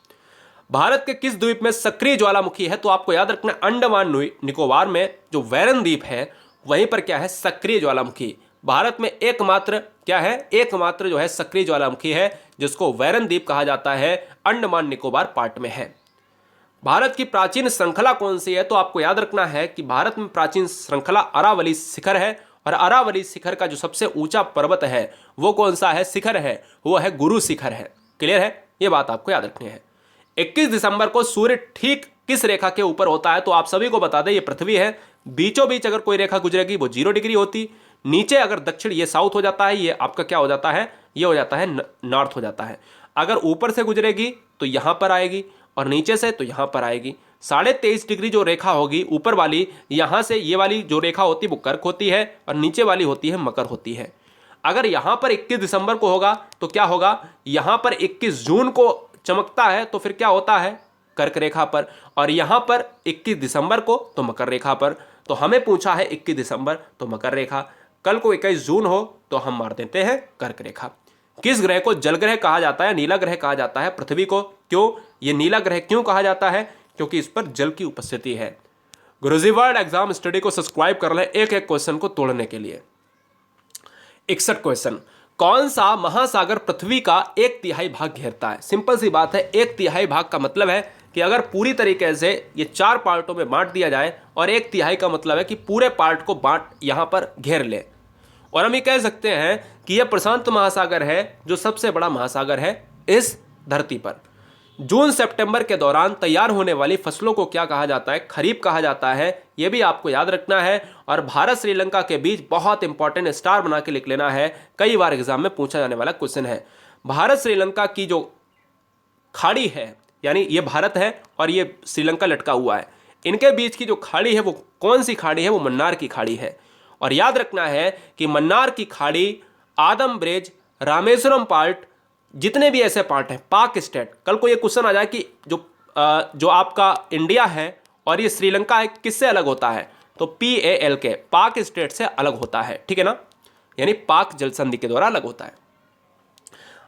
भारत के किस द्वीप में सक्रिय ज्वालामुखी है? तो आपको याद रखना है, अंडमान निकोबार में जो वैरन द्वीप है वहीं पर क्या है? सक्रिय ज्वालामुखी। भारत में एकमात्र क्या है? एकमात्र जो है सक्रिय ज्वालामुखी है, जिसको वैरन द्वीप कहा जाता है, अंडमान निकोबार पार्ट में है। भारत की प्राचीन श्रृंखला कौन सी है? तो आपको याद रखना है कि भारत में प्राचीन श्रृंखला अरावली शिखर है। और अरावली शिखर का जो सबसे ऊंचा पर्वत है वो कौन सा है? शिखर है, वो है गुरु शिखर है। क्लियर है, ये बात आपको याद रखनी है। 21 दिसंबर को सूर्य ठीक किस रेखा के ऊपर होता है? तो आप सभी को बता दें, ये पृथ्वी है। बीचों बीच अगर कोई रेखा गुजरेगी वो 0 डिग्री होती। नीचे अगर दक्षिण, ये साउथ हो जाता है, ये आपका क्या हो जाता है? ये हो जाता है नॉर्थ हो जाता है। अगर ऊपर से गुजरेगी तो यहां पर आएगी, और नीचे से तो यहां पर आएगी। 23.5 डिग्री जो रेखा होगी ऊपर वाली, यहां से ये वाली जो रेखा होती है वो कर्क होती है, और नीचे वाली होती है मकर होती है। अगर यहां पर 21 दिसंबर को होगा तो क्या होगा? यहां पर 21 जून को चमकता है तो फिर क्या होता है? कर्क रेखा पर। और यहां पर 21 दिसंबर को तो मकर रेखा पर। तो हमें पूछा है 21 दिसंबर तो मकर रेखा, कल को 21 जून हो तो हम मार देते हैं कर्क रेखा। किस ग्रह को जल ग्रह कहा जाता है? नीला ग्रह कहा जाता है पृथ्वी को। क्यों ये नीला ग्रह क्यों कहा जाता है? क्योंकि इस पर जल की उपस्थिति है। गुरुजी वर्ल्ड एग्जाम स्टडी को सब्सक्राइब कर लें एक एक क्वेश्चन को तोड़ने के लिए। 61 क्वेश्चन, कौन सा महासागर पृथ्वी का 1/3 भाग घेरता है? सिंपल सी बात है, 1/3 भाग का मतलब है कि अगर पूरी तरीके से ये 4 पार्टों में बांट दिया जाए, और 1/3 का मतलब है कि पूरे पार्ट को बांट यहां पर घेर ले। और हम ये कह सकते हैं कि यह प्रशांत महासागर है, जो सबसे बड़ा महासागर है इस धरती पर। जून सितंबर के दौरान तैयार होने वाली फसलों को क्या कहा जाता है? खरीफ कहा जाता है। यह भी आपको याद रखना है। और भारत श्रीलंका के बीच बहुत इंपॉर्टेंट स्टार बना के लिख लेना है, कई बार एग्जाम में पूछा जाने वाला क्वेश्चन है। भारत श्रीलंका की जो खाड़ी है, यानी ये भारत है और ये श्रीलंका लटका हुआ है, इनके बीच की जो खाड़ी है वो कौन सी खाड़ी है? वो मन्नार की खाड़ी है। और याद रखना है कि मन्नार की खाड़ी, आदम ब्रिज, रामेश्वरम पार्ट, जितने भी ऐसे पार्ट हैं, पाक स्टेट, कल को ये क्वेश्चन आ जाए कि जो आपका इंडिया है और ये श्रीलंका है, किससे अलग होता है? तो PALK, पाक स्टेट से अलग होता है। ठीक है ना, यानी पाक जल संधि के द्वारा अलग होता है।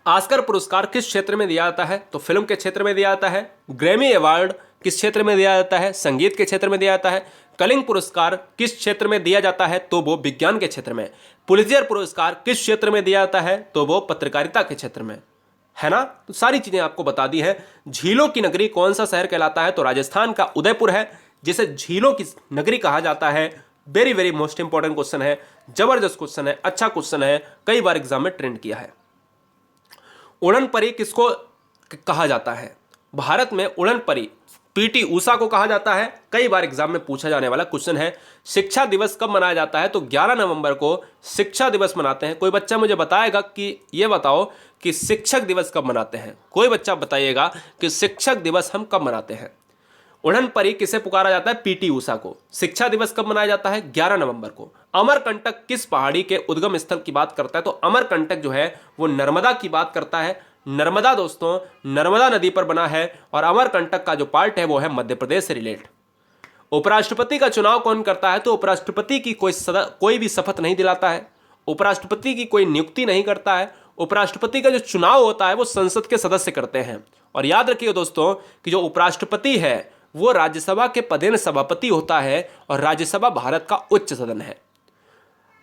ऑस्कर पुरस्कार किस क्षेत्र में दिया जाता है? तो फिल्म के क्षेत्र में दिया जाता है। ग्रैमी अवार्ड किस क्षेत्र में दिया जाता है? संगीत के क्षेत्र में दिया जाता है। कलिंग पुरस्कार किस क्षेत्र में दिया जाता है? तो वो विज्ञान के क्षेत्र में। पुलित्जर पुरस्कार किस क्षेत्र में दिया जाता है? तो वो पत्रकारिता के क्षेत्र में, है ना। तो सारी चीजें आपको बता दी है। झीलों की नगरी कौन सा शहर कहलाता है? तो राजस्थान का उदयपुर है, जिसे झीलों की नगरी कहा जाता है। Very very most important question है, जबरदस्त क्वेश्चन है, अच्छा क्वेश्चन है, कई बार एग्जाम में ट्रेंड किया है। उड़न परी किसको कहा जाता है? भारत में उड़न परी PT ऊषा को कहा जाता है। कई बार एग्जाम में पूछा जाने वाला क्वेश्चन है। शिक्षा दिवस कब मनाया जाता है? तो 11 नवंबर को शिक्षा दिवस मनाते हैं। कोई बच्चा मुझे बताएगा कि ये बताओ कि शिक्षक दिवस कब मनाते हैं? कोई बच्चा बताइएगा कि शिक्षक दिवस हम कब मनाते हैं। उड़न परी किसे पुकारा जाता है? PT ऊषा को। शिक्षा दिवस कब मनाया जाता है? 11 नवंबर को। अमरकंटक किस पहाड़ी के उद्गम स्थल की बात करता है? तो अमरकंटक जो है वो नर्मदा की बात करता है। नर्मदा दोस्तों, नर्मदा नदी पर बना है। और अमरकंटक का जो पार्ट है वो है मध्य प्रदेश से रिलेट। उपराष्ट्रपति का चुनाव कौन करता है? तो उपराष्ट्रपति की कोई भी शपथ नहीं दिलाता है, उपराष्ट्रपति की कोई नियुक्ति नहीं करता है। उपराष्ट्रपति का जो चुनाव होता है वो संसद के सदस्य करते हैं। और याद रखिए दोस्तों कि जो उपराष्ट्रपति है वो राज्यसभा के पदेन सभापति होता है और राज्यसभा भारत का उच्च सदन है।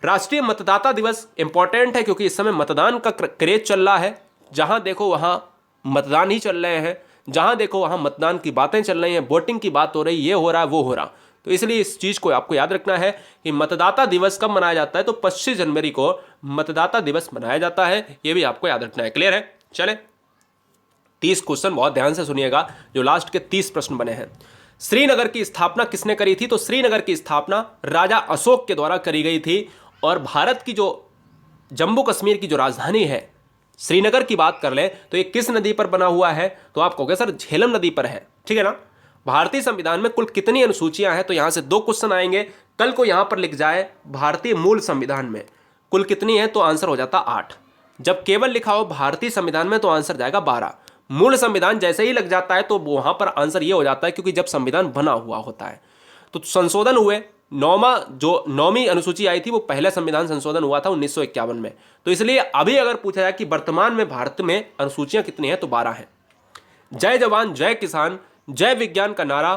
राष्ट्रीय मतदाता दिवस इंपॉर्टेंट है क्योंकि इस समय मतदान का क्रेज चल रहा है। जहां देखो वहां मतदान ही चल रहे हैं, जहां देखो वहां मतदान की बातें चल रही हैं, वोटिंग की बात हो रही, ये हो रहा है वो हो रहा। तो इसलिए इस चीज को आपको याद रखना है कि मतदाता दिवस कब मनाया जाता है? तो 25 जनवरी को मतदाता दिवस मनाया जाता है, ये भी आपको याद रखना है। क्लियर है? चले 30 क्वेश्चन बहुत ध्यान से सुनिएगा, जो लास्ट के 30 प्रश्न बने हैं। श्रीनगर की स्थापना किसने करी थी? तो श्रीनगर की स्थापना राजा अशोक के द्वारा करी गई थी। और भारत की जो जम्मू कश्मीर की जो राजधानी है श्रीनगर की बात कर ले तो ये किस नदी पर बना हुआ है? तो आप कहोगे सर झेलम नदी पर है, ठीक है ना। भारतीय संविधान में कुल कितनी अनुसूचियां हैं? तो यहां से 2 क्वेश्चन आएंगे। कल को यहां पर लिख जाए भारतीय मूल संविधान में कुल कितनी है, तो आंसर हो जाता 8। जब केवल लिखा हो भारतीय संविधान में तो आंसर जाएगा 12। मूल संविधान जैसे ही लग जाता है तो वहां पर आंसर ये हो जाता है, क्योंकि जब संविधान बना हुआ होता है तो संशोधन हुए। 9वीं अनुसूची आई थी वो पहला संविधान संशोधन हुआ था 1951 में। तो इसलिए अभी अगर पूछा जाए कि वर्तमान में भारत में अनुसूचियां कितनी हैं तो 12 हैं। जय जवान जय किसान जय विज्ञान का नारा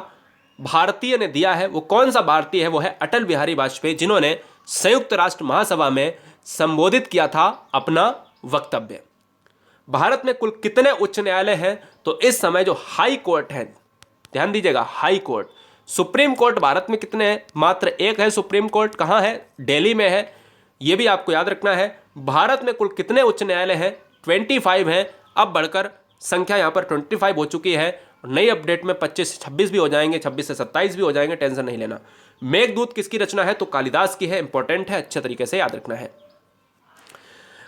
भारतीय ने दिया है, वो कौन सा भारतीय है? वो है अटल बिहारी वाजपेयी, जिन्होंने संयुक्त राष्ट्र महासभा में संबोधित किया था अपना वक्तव्य। भारत में कुल कितने उच्च न्यायालय हैं? तो इस समय जो हाई कोर्ट है, ध्यान दीजिएगा, high court, supreme court Bharat में कितने हैं? मात्र 1 है सुप्रीम कोर्ट। कहां है? दिल्ली में है। यह भी आपको याद रखना है। भारत में कुल कितने उच्च न्यायालय हैं? 25 हैं। अब बढ़कर संख्या यहां पर 25 हो चुकी है। नई अपडेट में 25 से 26 भी हो जाएंगे, 26 से 27 भी हो जाएंगे, टेंशन नहीं लेना। मेघदूत किसकी रचना है? तो कालिदास की है। इंपॉर्टेंट है, अच्छे तरीके से याद रखना है।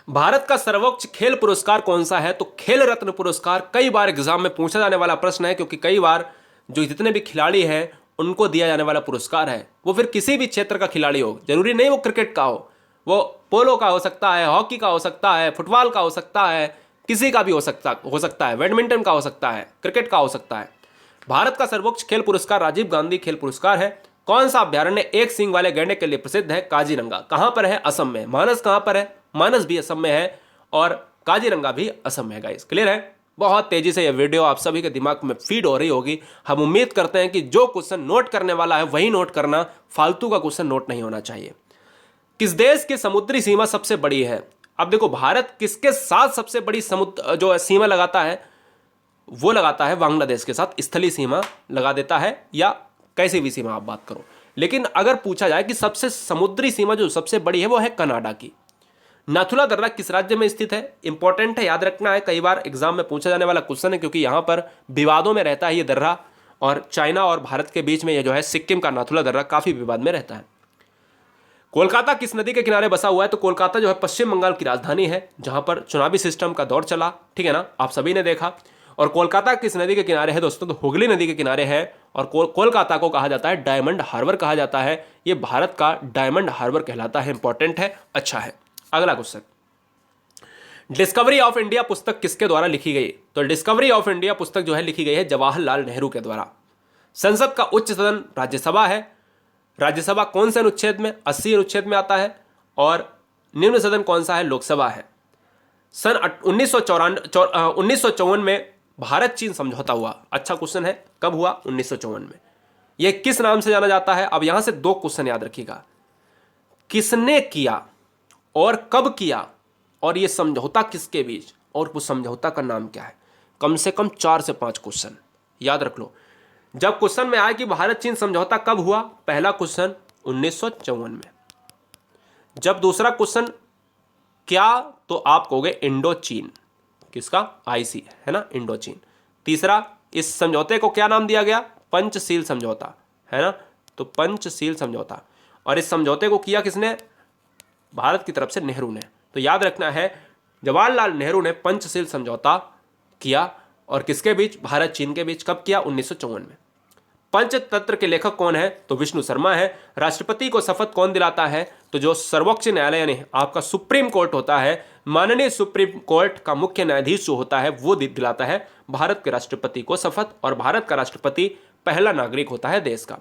भारत का सर्वोच्च खेल पुरस्कार कौन सा है? तो खेल रत्न पुरस्कार। कई बार एग्जाम में पूछा जाने वाला प्रश्न है, क्योंकि कई बार जो जितने भी खिलाड़ी हैं उनको दिया जाने वाला पुरस्कार है, वो फिर किसी भी क्षेत्र का खिलाड़ी हो, जरूरी नहीं वो क्रिकेट का हो, वो पोलो का हो सकता है, हॉकी का हो सकता है, फुटबॉल का हो सकता है, किसी का भी हो सकता है, बैडमिंटन का हो सकता है, क्रिकेट का हो सकता है। भारत का सर्वोच्च खेल पुरस्कार राजीव गांधी खेल पुरस्कार है। कौन सा अभ्यारण्य एक सींग वाले गैंडे के लिए प्रसिद्ध है? काजीरंगा। कहां पर है? असम में। मानस कहां पर है? मानस भी असम में है और काजीरंगा भी असम में है। गाइस क्लियर है? बहुत तेजी से यह वीडियो आप सभी के दिमाग में फीड हो रही होगी। हम उम्मीद करते हैं कि जो क्वेश्चन नोट करने वाला है वही नोट करना, फालतू का क्वेश्चन नोट नहीं होना चाहिए। किस देश की समुद्री सीमा सबसे बड़ी है? अब देखो, भारत किसके साथ सबसे बड़ी समुद्र जो सीमा लगाता है? वो लगाता है बांग्लादेश के साथ, स्थलीय सीमा लगा देता है, या कैसी भी सीमा आप बात करो। लेकिन अगर पूछा जाए कि सबसे समुद्री सीमा जो सबसे बड़ी है वो है कनाडा की। नाथुला दर्रा किस राज्य में स्थित है? इंपॉर्टेंट है, याद रखना है, कई बार एग्जाम में पूछा जाने वाला क्वेश्चन है, क्योंकि यहां पर विवादों में रहता है ये दर्रा, और चाइना और भारत के बीच में ये जो है सिक्किम का नाथुला दर्रा काफी विवाद में रहता है। कोलकाता किस नदी के किनारे बसा हुआ है? तो कोलकाता जो है पश्चिम बंगाल की राजधानी है, जहां पर चुनावी सिस्टम का दौर चला, ठीक है ना, आप सभी ने देखा। और कोलकाता किस नदी के किनारे है दोस्तों? तो हुगली नदी के किनारे है। और कोलकाता को कहा जाता है डायमंड हार्बर कहा जाता है। ये भारत का डायमंड हार्बर कहलाता है। इंपॉर्टेंट है, अच्छा है। अगला क्वेश्चन, डिस्कवरी ऑफ इंडिया पुस्तक किसके द्वारा लिखी गई? तो डिस्कवरी ऑफ इंडिया पुस्तक जो है लिखी गई है जवाहरलाल नेहरू के द्वारा। संसद का उच्च सदन राज्यसभा है। राज्यसभा कौन से अनुच्छेद में? 80 अनुच्छेद में आता है। और निम्न सदन कौन सा है? लोकसभा है। सन 1954 में भारत चीन समझौता हुआ। अच्छा क्वेश्चन है, कब हुआ? 1954 में। यह किस नाम से जाना जाता है? अब यहां से 2 क्वेश्चन याद रखिएगा, किसने किया और कब किया, और यह समझौता किसके बीच, और उस समझौता का नाम क्या है? कम से कम 4 से 5 क्वेश्चन याद रख लो। जब क्वेश्चन में आया कि भारत चीन समझौता कब हुआ, पहला क्वेश्चन 1954 में। जब दूसरा क्वेश्चन क्या, तो आप कहोगे इंडो चीन, किसका? आईसी है ना, इंडो चीन। तीसरा, इस समझौते को क्या नाम दिया गया? पंचशील समझौता, है ना, तो पंचशील समझौता। और इस समझौते को किया किसने? भारत की तरफ से नेहरू ने। तो याद रखना है, जवाहरलाल नेहरू ने पंचशील समझौता किया, और किसके बीच? भारत चीन के बीच। कब किया? 1954 में। पंचतंत्र के लेखक कौन है? तो विष्णु शर्मा है। राष्ट्रपति को शपथ कौन दिलाता है? तो जो सर्वोच्च न्यायालय यानी आपका सुप्रीम कोर्ट होता है, माननीय सुप्रीम कोर्ट का मुख्य न्यायाधीश जो होता है वो दिलाता है भारत के राष्ट्रपति को शपथ। और भारत का राष्ट्रपति पहला नागरिक होता है देश का।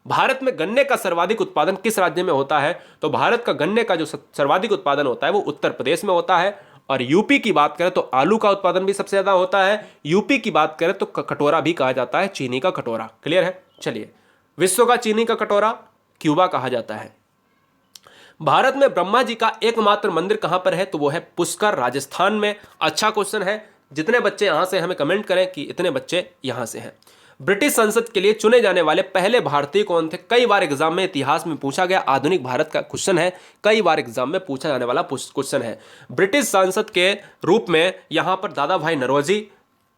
भारत में गन्ने का सर्वाधिक उत्पादन किस राज्य में होता है? तो भारत का गन्ने का जो सर्वाधिक उत्पादन होता है वो उत्तर प्रदेश में होता है। और यूपी की बात करें तो आलू का उत्पादन भी सबसे ज्यादा होता है। यूपी की बात करें तो कटोरा भी कहा जाता है, चीनी का कटोरा। क्लियर है? चलिए, विश्व का चीनी का कटोरा क्यूबा कहा जाता है। भारत में ब्रह्मा जी का एकमात्र मंदिर कहां पर है? तो वो है पुष्कर, राजस्थान में। अच्छा क्वेश्चन है। जितने बच्चे यहां से हमें कमेंट करें कि इतने बच्चे यहां से हैं। ब्रिटिश संसद के लिए चुने जाने वाले पहले भारतीय कौन थे? कई बार एग्जाम में इतिहास में पूछा गया आधुनिक भारत का क्वेश्चन है, कई बार एग्जाम में पूछा जाने वाला क्वेश्चन है। ब्रिटिश संसद के रूप में यहां पर दादा भाई नौरोजी,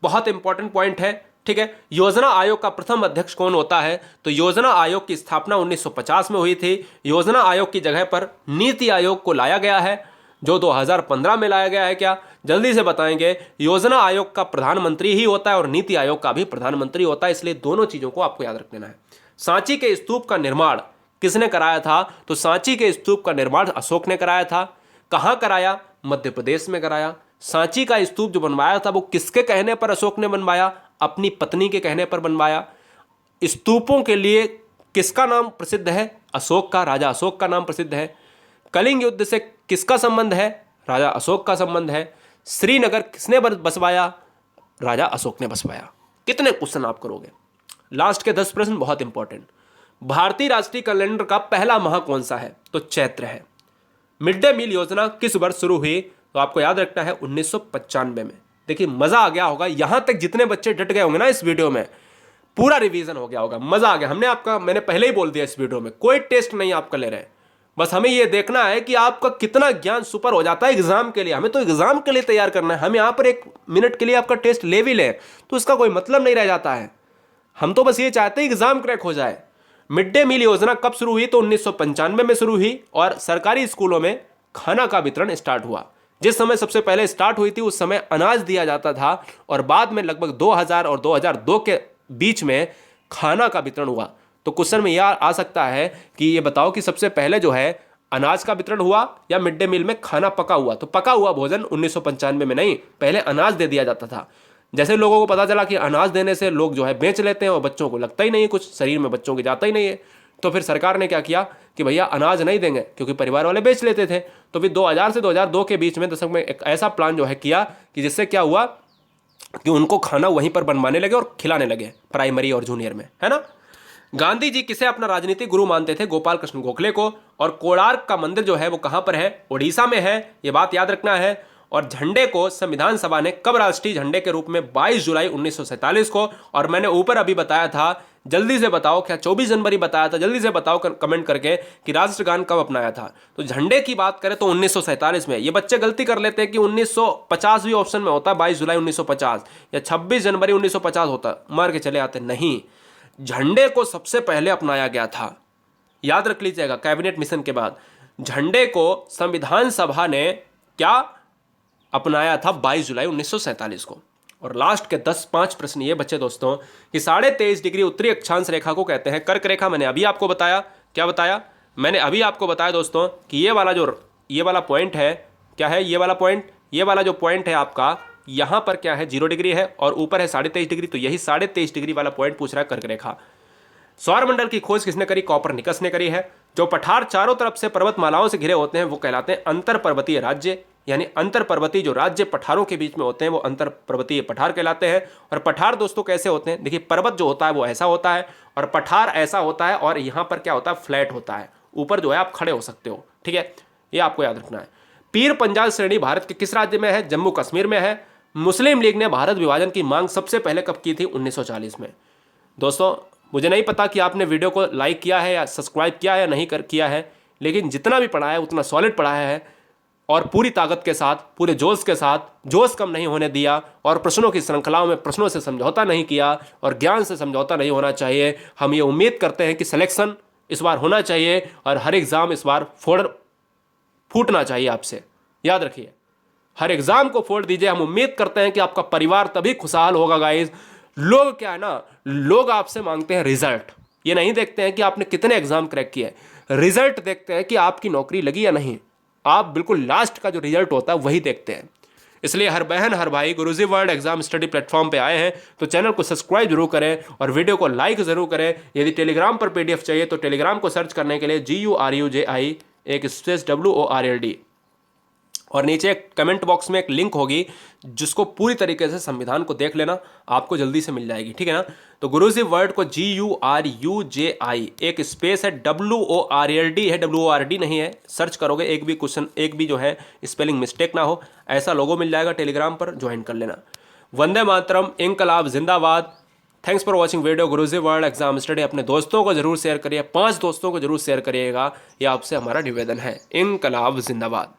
बहुत इंपॉर्टेंट पॉइंट है। ठीक है। योजना आयोग का प्रथम अध्यक्ष कौन होता है? तो योजना आयोग की स्थापना 1950 में हुई थी। योजना आयोग की जगह पर नीति आयोग को लाया गया है, जो 2015 में लाया गया है। क्या जल्दी से बताएंगे? योजना आयोग का प्रधानमंत्री ही होता है और नीति आयोग का भी प्रधानमंत्री होता है, इसलिए दोनों चीजों को आपको याद रख लेना है। सांची के स्तूप का निर्माण किसने कराया था? तो सांची के स्तूप का निर्माण अशोक ने कराया था। कहां कराया? मध्य प्रदेश में कराया। सांची का स्तूप जो बनवाया था वो किसके कहने पर अशोक ने बनवाया? अपनी पत्नी के कहने पर बनवाया। स्तूपों के लिए किसका नाम प्रसिद्ध है? अशोक का, राजा अशोक का नाम प्रसिद्ध है। कलिंग युद्ध से किसका संबंध है? राजा अशोक का संबंध है। श्रीनगर किसने बसवाया? राजा अशोक ने बसवाया। कितने क्वेश्चन आप करोगे? लास्ट के 10 प्रश्न बहुत इंपॉर्टेंट। भारतीय राष्ट्रीय कैलेंडर का पहला माह कौन सा है? तो चैत्र है। मिड डे मील योजना किस वर्ष शुरू हुई? तो आपको याद रखना है 1995 में। देखिए मजा आ गया होगा, यहां तक जितने बच्चे डट गए होंगे ना इस वीडियो में, पूरा रिवीजन हो गया होगा, मजा आ गया। मैंने पहले ही बोल दिया इस वीडियो में कोई टेस्ट नहीं आपका ले रहे हैं, बस हमें यह देखना है कि आपका कितना ज्ञान सुपर हो जाता है एग्जाम के लिए। हमें तो एग्जाम के लिए तैयार करना है। हम यहां पर 1 मिनट के लिए आपका टेस्ट ले भी लें तो इसका कोई मतलब नहीं रह जाता है। हम तो बस ये चाहते हैं एग्जाम क्रैक हो जाए। मिड डे मील योजना कब शुरू हुई? तो 1995 में शुरू हुई और सरकारी स्कूलों में खाना का वितरण स्टार्ट हुआ। जिस समय सबसे पहले स्टार्ट हुई थी उस समय अनाज दिया जाता था और बाद में लगभग 2000 और 2002 के बीच में खाना का वितरण हुआ। तो क्वेश्चन में यह आ सकता है कि ये बताओ कि सबसे पहले जो है अनाज का वितरण हुआ या मिड डे मील में खाना पका हुआ? तो पका हुआ भोजन 1995 में नहीं, पहले अनाज दे दिया जाता था। जैसे लोगों को पता चला कि अनाज देने से लोग जो है बेच लेते हैं और बच्चों को लगता ही नहीं है, कुछ शरीर में बच्चों के जाता ही नहीं है, तो फिर सरकार ने क्या किया कि भैया अनाज नहीं देंगे, क्योंकि परिवार वाले बेच लेते थे। तो फिर 2000 से 2002 के बीच में दशक में एक ऐसा प्लान जो है किया कि जिससे क्या हुआ कि उनको खाना वहीं पर बनवाने लगे और खिलाने लगे प्राइमरी और जूनियर में, है ना। गांधी जी किसे अपना राजनीतिक गुरु मानते थे? गोपाल कृष्ण गोखले को। और कोणार्क का मंदिर जो है वो कहां पर है? ओडिशा में है, ये बात याद रखना है। और झंडे को संविधान सभा ने कब राष्ट्रीय झंडे के रूप में? 22 जुलाई 1947 को। और मैंने ऊपर अभी बताया था, जल्दी से बताओ, क्या 24 जनवरी बताया था? जल्दी से बताओ कमेंट करके कि राष्ट्रगान कब अपनाया था। तो झंडे की बात करें तो 1947 में। ये बच्चे गलती कर लेते हैं कि 1950 भी ऑप्शन में होता है, 22 जुलाई 1950 या 26 जनवरी 1950 होता, मार के चले आते। नहीं, झंडे को सबसे पहले अपनाया गया था, याद रख लीजिएगा। कैबिनेट मिशन के बाद झंडे को संविधान सभा ने क्या अपनाया था? 22 जुलाई 1947 को। और लास्ट के 5 प्रश्न ये बच्चे दोस्तों कि 23.5 डिग्री उत्तरी अक्षांश रेखा को कहते हैं कर्क रेखा। मैंने अभी आपको बताया, क्या बताया? मैंने अभी आपको बताया दोस्तों कि ये वाला पॉइंट है, क्या है ये वाला पॉइंट? ये वाला जो पॉइंट है आपका, यहां पर क्या है? 0 डिग्री है और ऊपर है 23.5 डिग्री, तो यही 23.5 डिग्री वाला पॉइंट पूछ रहा है कर्क रेखा। सौरमंडल की खोज किसने करी? कॉपरनिकस ने करी है। जो पठार चारों तरफ से पर्वतमालाओं से घिरे होते हैं वो कहलाते हैं अंतर पर्वतीय राज्य, यानी अंतर पर्वतीय जो राज्य पठारों के बीच में होते हैं वो अंतर पर्वतीय पठार कहलाते हैं। और पठार दोस्तों कैसे होते हैं? देखिए, पर्वत जो होता है वो ऐसा होता है और पठार ऐसा होता है, और यहां पर क्या होता है? फ्लैट होता है, ऊपर जो है आप खड़े हो सकते हो। ठीक है, ये आपको याद रखना है। पीर पंजाल श्रेणी भारत के किस राज्य में है? जम्मू कश्मीर में है। मुस्लिम लीग ने भारत विभाजन की मांग सबसे पहले कब की थी? 1940 में। दोस्तों मुझे नहीं पता कि आपने वीडियो को लाइक किया है या सब्सक्राइब किया है या नहीं किया है, लेकिन जितना भी पढ़ा है उतना सॉलिड पढ़ाया है और पूरी ताकत के साथ, पूरे जोश के साथ, जोश कम नहीं होने दिया और प्रश्नों की श्रृंखलाओं में प्रश्नों से समझौता नहीं किया और ज्ञान से समझौता नहीं होना चाहिए। हम ये उम्मीद करते हैं कि सिलेक्शन इस बार होना चाहिए और हर एग्ज़ाम इस बार फूटना चाहिए आपसे। याद रखिए, हर एग्ज़ाम को फोड़ दीजिए। हम उम्मीद करते हैं कि आपका परिवार तभी खुशहाल होगा गाइज। लोग क्या है ना, लोग आपसे मांगते हैं रिजल्ट, ये नहीं देखते हैं कि आपने कितने एग्जाम क्रैक किए, रिजल्ट देखते हैं कि आपकी नौकरी लगी या नहीं। आप बिल्कुल लास्ट का जो रिजल्ट होता है वही देखते हैं। इसलिए हर बहन हर भाई गुरुजी वर्ल्ड एग्जाम स्टडी प्लेटफॉर्म पे आए हैं तो चैनल को सब्सक्राइब जरूर करें और वीडियो को लाइक जरूर करें। यदि टेलीग्राम पर पीडीएफ चाहिए तो टेलीग्राम को सर्च करने के लिए GURUJI एक स्पेस WORLD और नीचे एक कमेंट बॉक्स में एक लिंक होगी जिसको पूरी तरीके से संविधान को देख लेना, आपको जल्दी से मिल जाएगी, ठीक है ना। तो गुरुजी वर्ड को GURUJI एक स्पेस है WORLD है, WORD नहीं है। सर्च करोगे एक भी क्वेश्चन, एक भी जो है स्पेलिंग मिस्टेक ना हो, ऐसा लोगो मिल जाएगा। टेलीग्राम पर ज्वाइन कर लेना। वंदे मातरम, इंकलाब जिंदाबाद। Thanks for watching video Guruji world exam study. अपने दोस्तों को जरूर शेयर करिए, 5 दोस्तों को जरूर शेयर करिएगा, ये आपसे हमारा निवेदन है। इंकलाब जिंदाबाद।